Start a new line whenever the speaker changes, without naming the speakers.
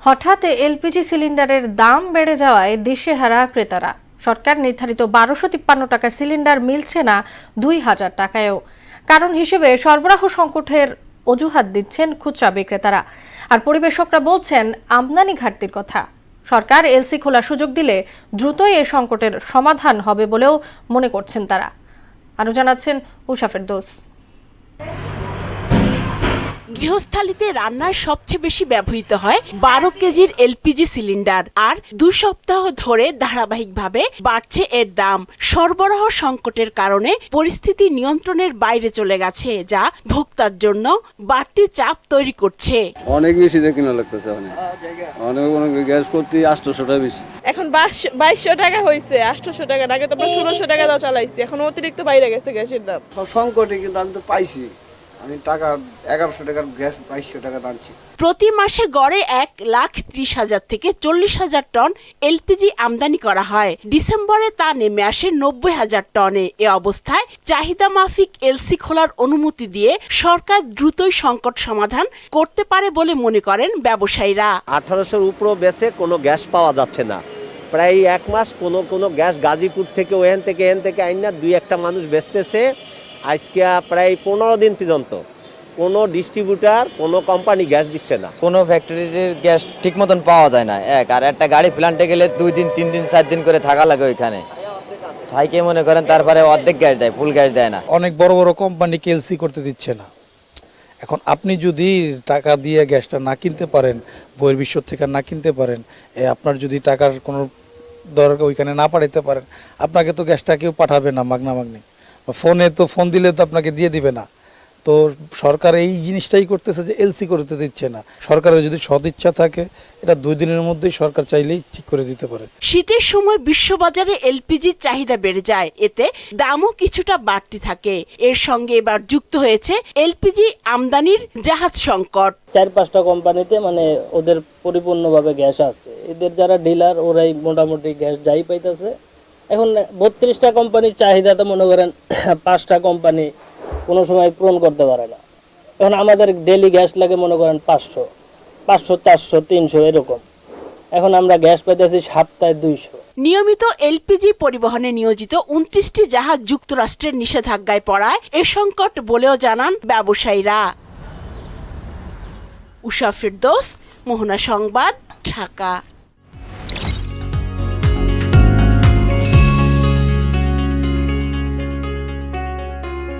হঠাৎ এলপিজি সিলিন্ডারের দাম বেড়ে যাওয়ায় দিশেহারা ক্রেতারা। সরকার নির্ধারিত 1253 টাকার সিলিন্ডার মিলছে না 2000 টাকায়ও। কারণ হিসেবে সরবরাহ সংকটের অজুহাত দিচ্ছেন খুচরা বিক্রেতারা। আর পরিবেশকরা বলছেন আমদানি ঘাটতির কথা। সরকার এলসি খোলার সুযোগ দিলে দ্রুতই এই সংকটের সমাধান হবে বলেও মনে করছেন তারা। আরও জানাচ্ছেন উষা ফেরদৌস।
গৃহস্থালিতে রান্নার সবচেয়ে বেশি ব্যবহৃত হয় 12 কেজির এলপিজি সিলিন্ডার। আর 2 সপ্তাহ ধরে ধারাবাহিকভাবে বাড়ছে এর দাম। সরবরাহ সংকটের কারণে পরিস্থিতি নিয়ন্ত্রণের বাইরে চলে গেছে, যা ভোক্তার জন্য বাড়তি চাপ তৈরি করছে।
অনেক বেশি কিনা লাগতেছে, অনেক গ্যাস প্রতি 800 টাকা বেশি।
এখন 2200 টাকা হয়েছে, 800 টাকা। আগে তো আমরা 1600 টাকা দাও চালাইছি, এখন অতিরিক্ত বাইরে গেছে গ্যাসের দাম।
সংকটে কিন্তু আমি তো পাইছি, আমি টাকা 1100 টাকার গ্যাস 2200 টাকা দামছি।
প্রতি মাসে গড়ে 1,30,000 থেকে 40,000 টন এলপিজি আমদানি করা হয়। ডিসেম্বরে তা নেমে আসে 90,000 টনে। এ অবস্থায় চাহিদা মাফিক এলসি খোলার অনুমতি দিয়ে সরকার দ্রুতই সংকট সমাধান করতে পারে বলে মনে করেন ব্যবসায়ীরা।
1800-র উপরও বেচে কোনো গ্যাস পাওয়া যাচ্ছে না। প্রায় 1 মাস কোনো গ্যাস গাজীপুর থেকে এন থেকে আইনা 2-1টা মানুষ বেচতেছে। আজকে প্রায় 15 দিন পর্যন্ত কোনো ডিস্ট্রিবিউটার কোনো কোম্পানি গ্যাস দিচ্ছে না।
কোনো ফ্যাক্টরির গ্যাস ঠিক মতন পাওয়া যায় না। আর একটা গাড়ি প্ল্যান্টে গেলে 2 দিন 3 দিন 4 দিন করে থাকা লাগে ওইখানে। তাইকে মনে করেন তারপরে অর্ধেক গ্যাস দেয়, ফুল গ্যাস দেয় না।
অনেক বড় বড় কোম্পানি এলসি করতে দিচ্ছে না। এখন আপনি যদি টাকা দিয়ে গ্যাসটা না কিনতে পারেন, বহির্বিশ্ব থেকে না কিনতে পারেন, আপনার যদি টাকার কোনো দরকার ওইখানে না পাঠাইতে পারেন, আপনাকে তো গ্যাসটা কেউ পাঠাবে না মাগনি। ফোনে তো ফোন দিলে তো আপনাকে দিয়ে দিবে না। তো সরকার এই জিনিসটাই করতেছে যে এলসি করতে দিচ্ছে না। সরকারের যদি সদিচ্ছা থাকে, এটা 2 দিনের মধ্যেই সরকার চাইলেই ঠিক করে দিতে পারে।
শীতের সময় বিশ্ববাজারে এলপিজির চাহিদা বেড়ে যায়, এতে দামও কিছুটা বাড়তি থাকে। এর সঙ্গে এবার যুক্ত হয়েছে এলপিজি আমদানির জাহাজ সংকট।
4-5টা কোম্পানিতে ওদের পরিপূর্ণভাবে গ্যাস আছে। এদের যারা ডিলার ওরাই মোটামুটি গ্যাস যাই পাইতেছে। এখন 32টা কোম্পানির চাহিদা তো মনে করেন 5টা কোম্পানি কোনো সময় পূরণ করতে পারে না। এখন আমাদের ডেলি গ্যাস লাগে মনে করেন 500, 400, 300 এরকম। এখন আমরা গ্যাস পাইতেছি সপ্তাহে 200।
নিয়মিত এলপিজি পরিবহনে নিয়োজিত 29টি জাহাজ যুক্তরাষ্ট্রের নিষেধাজ্ঞায় পড়ায় এ সংকট বলেও জানান ব্যবসায়ীরা। উষা ফেরদৌস, মোহনা সংবাদ, ঢাকা।